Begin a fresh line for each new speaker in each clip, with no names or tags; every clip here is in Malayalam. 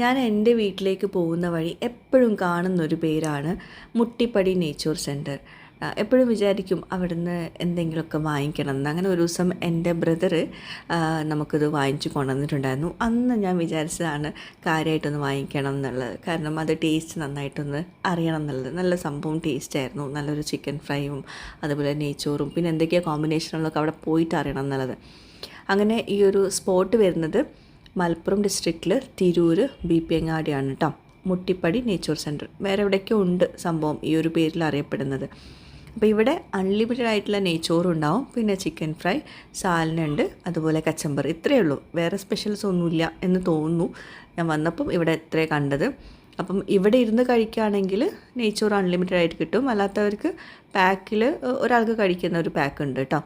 ഞാൻ എൻ്റെ വീട്ടിലേക്ക് പോകുന്ന വഴി എപ്പോഴും കാണുന്നൊരു പേരാണ് മുട്ടിപ്പടി നേച്ചർ സെൻറ്റർ. എപ്പോഴും വിചാരിക്കും അവിടുന്ന് എന്തെങ്കിലുമൊക്കെ വാങ്ങിക്കണം എന്ന്. അങ്ങനെ ഒരു ദിവസം എൻ്റെ ബ്രദർ നമുക്കിത് വാങ്ങിച്ചു കൊണ്ടുവന്നിട്ടുണ്ടായിരുന്നു. അന്ന് ഞാൻ വിചാരിച്ചതാണ് കാര്യമായിട്ടൊന്ന് വാങ്ങിക്കണം എന്നുള്ളത്. കാരണം അത് ടേസ്റ്റ് നന്നായിട്ടൊന്ന് അറിയണം എന്നുള്ളത്. നല്ല സംഭവം ടേസ്റ്റായിരുന്നു. നല്ലൊരു ചിക്കൻ ഫ്രൈയും അതുപോലെ നെയ്ച്ചോറും പിന്നെ എന്തൊക്കെയാണ് കോമ്പിനേഷനുകളൊക്കെ അവിടെ പോയിട്ട് അറിയണം എന്നുള്ളത്. അങ്ങനെ ഈ ഒരു സ്പോട്ട് വരുന്നത് മലപ്പുറം ഡിസ്ട്രിക്റ്റിൽ തിരൂർ BP അങ്ങാടിയാണ് കേട്ടോ. Muttippadi nature centre. വേറെ എവിടെയൊക്കെ ഉണ്ട് സംഭവം ഈ ഒരു പേരിൽ അറിയപ്പെടുന്നത്. അപ്പോൾ ഇവിടെ അൺലിമിറ്റഡ് ആയിട്ടുള്ള നെയ്ച്ചോറും ഉണ്ടാവും, പിന്നെ ചിക്കൻ ഫ്രൈ, സാലനുണ്ട്, അതുപോലെ കച്ചമ്പർ. ഇത്രയേ ഉള്ളൂ, വേറെ സ്പെഷ്യൽസ് ഒന്നുമില്ല എന്ന് തോന്നുന്നു. ഞാൻ വന്നപ്പം ഇവിടെ ഇത്രയേ കണ്ടത്. അപ്പം ഇവിടെ ഇരുന്ന് കഴിക്കുകയാണെങ്കിൽ നെയ്ച്ചോറ് അൺലിമിറ്റഡ് ആയിട്ട് കിട്ടും. അല്ലാത്തവർക്ക് പാക്കിൽ ഒരാൾക്ക് കഴിക്കുന്ന ഒരു പാക്ക് ഉണ്ട് കേട്ടോ.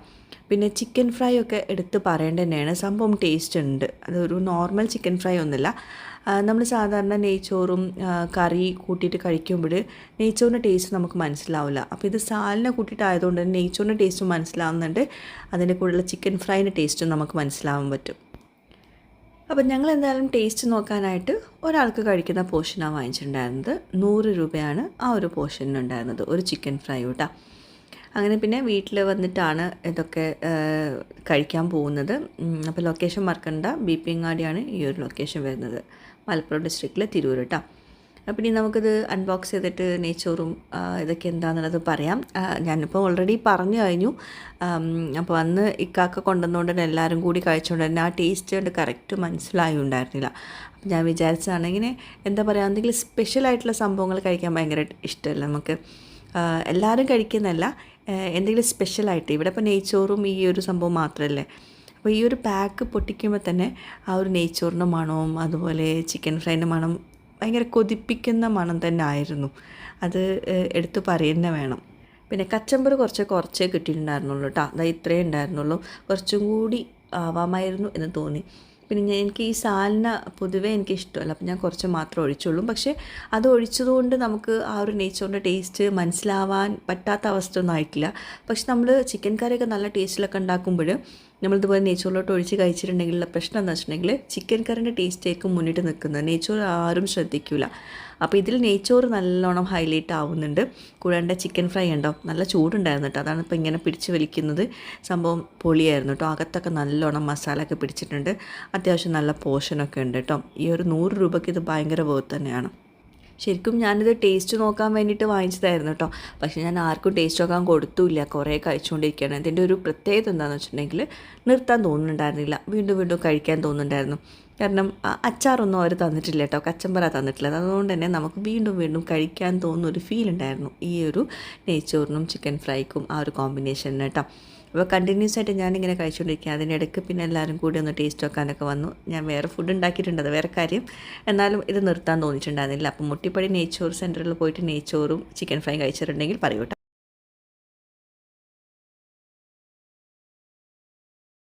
പിന്നെ ചിക്കൻ ഫ്രൈ ഒക്കെ എടുത്ത് പറയേണ്ടത് തന്നെയാണ്. സംഭവം ടേസ്റ്റ് ഉണ്ട്. അതൊരു നോർമൽ ചിക്കൻ ഫ്രൈ ഒന്നുമില്ല. നമ്മൾ സാധാരണ നെയ്ച്ചോറും കറി കൂട്ടിയിട്ട് കഴിക്കുമ്പോൾ നെയ്ച്ചോറിൻ്റെ ടേസ്റ്റ് നമുക്ക് മനസ്സിലാവില്ല. അപ്പോൾ ഇത് സാലിനെ കൂട്ടിയിട്ടായതുകൊണ്ട് തന്നെ നെയ്ച്ചോറിൻ്റെ ടേസ്റ്റും മനസ്സിലാവുന്നുണ്ട്, അതിൻ്റെ കൂടെയുള്ള ചിക്കൻ ഫ്രൈൻ്റെ ടേസ്റ്റും നമുക്ക് മനസ്സിലാവാൻ പറ്റും. അപ്പം ഞങ്ങൾ എന്തായാലും ടേസ്റ്റ് നോക്കാനായിട്ട് ഒരാൾക്ക് കഴിക്കുന്ന പോർഷനാണ് വാങ്ങിച്ചിട്ടുണ്ടായിരുന്നത്. 100 രൂപയാണ് ആ ഒരു പോർഷനുണ്ടായിരുന്നത്, ഒരു ചിക്കൻ ഫ്രൈ കേട്ടോ. അങ്ങനെ പിന്നെ വീട്ടിൽ വന്നിട്ടാണ് ഇതൊക്കെ കഴിക്കാൻ പോകുന്നത്. അപ്പോൾ ലൊക്കേഷൻ മറക്കണ്ട, BP അങ്ങാടിയാണ് ഈ ഒരു ലൊക്കേഷൻ വരുന്നത്, മലപ്പുറം ഡിസ്ട്രിക്റ്റിൽ തിരൂർ കേട്ടോ. അപ്പോൾ ഇനി നമുക്കിത് അൺബോക്സ് ചെയ്തിട്ട് നെയ്ച്ചോറും ഇതൊക്കെ എന്താണെന്നുള്ളത് പറയാം. ഞാനിപ്പോൾ ഓൾറെഡി പറഞ്ഞു കഴിഞ്ഞു. അപ്പോൾ അന്ന് ഇക്കാക്ക കൊണ്ടുവന്നുകൊണ്ട് തന്നെ എല്ലാവരും കൂടി കഴിച്ചുകൊണ്ട് തന്നെ ആ ടേസ്റ്റ് കൊണ്ട് കറക്റ്റ് മനസ്സിലായി ഉണ്ടായിരുന്നില്ല. അപ്പം ഞാൻ വിചാരിച്ചതാണ് ഇങ്ങനെ എന്താ പറയുക, എന്തെങ്കിലും സ്പെഷ്യലായിട്ടുള്ള സംഭവങ്ങൾ കഴിക്കാൻ ഭയങ്കര ഇഷ്ടമല്ല നമുക്ക്. എല്ലാവരും കഴിക്കുന്നതല്ല, എന്തെങ്കിലും സ്പെഷ്യലായിട്ട്. ഇവിടെ ഇപ്പോൾ നെയ്ച്ചോറും ഈ ഒരു സംഭവം മാത്രമല്ലേ. അപ്പോൾ ഈ ഒരു പാക്ക് പൊട്ടിക്കുമ്പോൾ തന്നെ ആ ഒരു നെയ്ച്ചോറിൻ്റെ മണവും അതുപോലെ ചിക്കൻ ഫ്രൈൻ്റെ മണം ഭയങ്കര കൊതിപ്പിക്കുന്ന മണം തന്നെ ആയിരുന്നു. അത് എടുത്തു പറയുന്നത് വേണം. പിന്നെ കച്ചമ്പർ കുറച്ചേ കിട്ടിയിട്ടുണ്ടായിരുന്നുള്ളൂ കേട്ടോ. അതായത് ഇത്രയേ ഉണ്ടായിരുന്നുള്ളൂ. കുറച്ചും കൂടി ആവാമായിരുന്നു എന്ന് തോന്നി. പിന്നെ എനിക്ക് ഈ സാലന പൊതുവേ എനിക്കിഷ്ടമല്ല, അപ്പോൾ ഞാൻ കുറച്ച് മാത്രമേ ഒഴിച്ചുള്ളൂ. പക്ഷേ അത് ഒഴിച്ചതുകൊണ്ട് നമുക്ക് ആ ഒരു നെയ്ച്ചോറിൻ്റെ ടേസ്റ്റ് മനസ്സിലാവാൻ പറ്റാത്ത അവസ്ഥ ഒന്നും ആയിട്ടില്ല. പക്ഷെ നമ്മൾ ചിക്കൻ കറിയൊക്കെ നല്ല ടേസ്റ്റിലൊക്കെ ഉണ്ടാക്കുമ്പോൾ നമ്മളിതുപോലെ നെയ്ച്ചോറിലോട്ട് ഒഴിച്ച് കഴിച്ചിട്ടുണ്ടെങ്കിലുള്ള പ്രശ്നം എന്ന് വെച്ചിട്ടുണ്ടെങ്കിൽ ചിക്കൻ കറിൻ്റെ ടേസ്റ്റായിരിക്കും മുന്നിട്ട് നിൽക്കുന്നത്, നെയ്ച്ചോറ് ആരും ശ്രദ്ധിക്കില്ല. അപ്പോൾ ഇതിൽ നെയ്ച്ചോറ് നല്ലോണം ഹൈലൈറ്റ് ആവുന്നുണ്ട്. കൂടാണ്ട് ചിക്കൻ ഫ്രൈ ഉണ്ടോ, നല്ല ചൂടുണ്ടായിരുന്നു കേട്ടോ. അതാണ് ഇപ്പോൾ ഇങ്ങനെ പിടിച്ച് വലിക്കുന്നത്. സംഭവം പൊളിയായിരുന്നു കേട്ടോ. അകത്തൊക്കെ നല്ലോണം മസാല ഒക്കെ പിടിച്ചിട്ടുണ്ട്. അത്യാവശ്യം നല്ല പോർഷനൊക്കെ ഉണ്ട് കേട്ടോ. ഈ ഒരു 100 രൂപയ്ക്ക് ഇത് ഭയങ്കര വേർത്ത് തന്നെയാണ്. ശരിക്കും ഞാനിത് ടേസ്റ്റ് നോക്കാൻ വേണ്ടിയിട്ട് വാങ്ങിച്ചതായിരുന്നു കേട്ടോ. പക്ഷേ ഞാൻ ആർക്കും ടേസ്റ്റ് നോക്കാൻ കൊടുത്തുമില്ല, കുറേ കഴിച്ചുകൊണ്ടിരിക്കുകയാണ്. ഇതിൻ്റെ ഒരു പ്രത്യേകത എന്താണെന്ന് വെച്ചിട്ടുണ്ടെങ്കിൽ നിർത്താൻ തോന്നുന്നുണ്ടായിരുന്നില്ല, വീണ്ടും വീണ്ടും കഴിക്കാൻ തോന്നുന്നുണ്ടായിരുന്നു. കാരണം അച്ചാറൊന്നും അവർ തന്നിട്ടില്ല കേട്ടോ, കച്ചമ്പറ തന്നിട്ടില്ല. അതുകൊണ്ട് തന്നെ നമുക്ക് വീണ്ടും വീണ്ടും കഴിക്കാൻ തോന്നുന്ന ഒരു ഫീൽ ഉണ്ടായിരുന്നു ഈ ഒരു നെയ്ച്ചോറിനും ചിക്കൻ ഫ്രൈക്കും ആ ഒരു കോമ്പിനേഷന് കേട്ടോ. അപ്പോൾ കണ്ടിന്യൂസ് ആയിട്ട് ഞാനിങ്ങനെ കഴിച്ചുകൊണ്ടിരിക്കുക. അതിനിടയ്ക്ക് പിന്നെ എല്ലാവരും കൂടി ഒന്ന് ടേസ്റ്റ് വെക്കാനൊക്കെ വന്നു. ഞാൻ വേറെ ഫുഡ് ഉണ്ടാക്കിയിട്ടുണ്ട്, അത് വേറെ കാര്യം. എന്നാലും ഇത് നിർത്താൻ തോന്നിയിട്ടുണ്ടായിരുന്നില്ല. അപ്പോൾ മുട്ടിപ്പടി നേച്ചോർ സെൻറ്ററിൽ പോയിട്ട് നെയ്ച്ചോറും ചിക്കൻ ഫ്രൈ കഴിച്ചിട്ടുണ്ടെങ്കിൽ പറയൂ കേട്ടോ.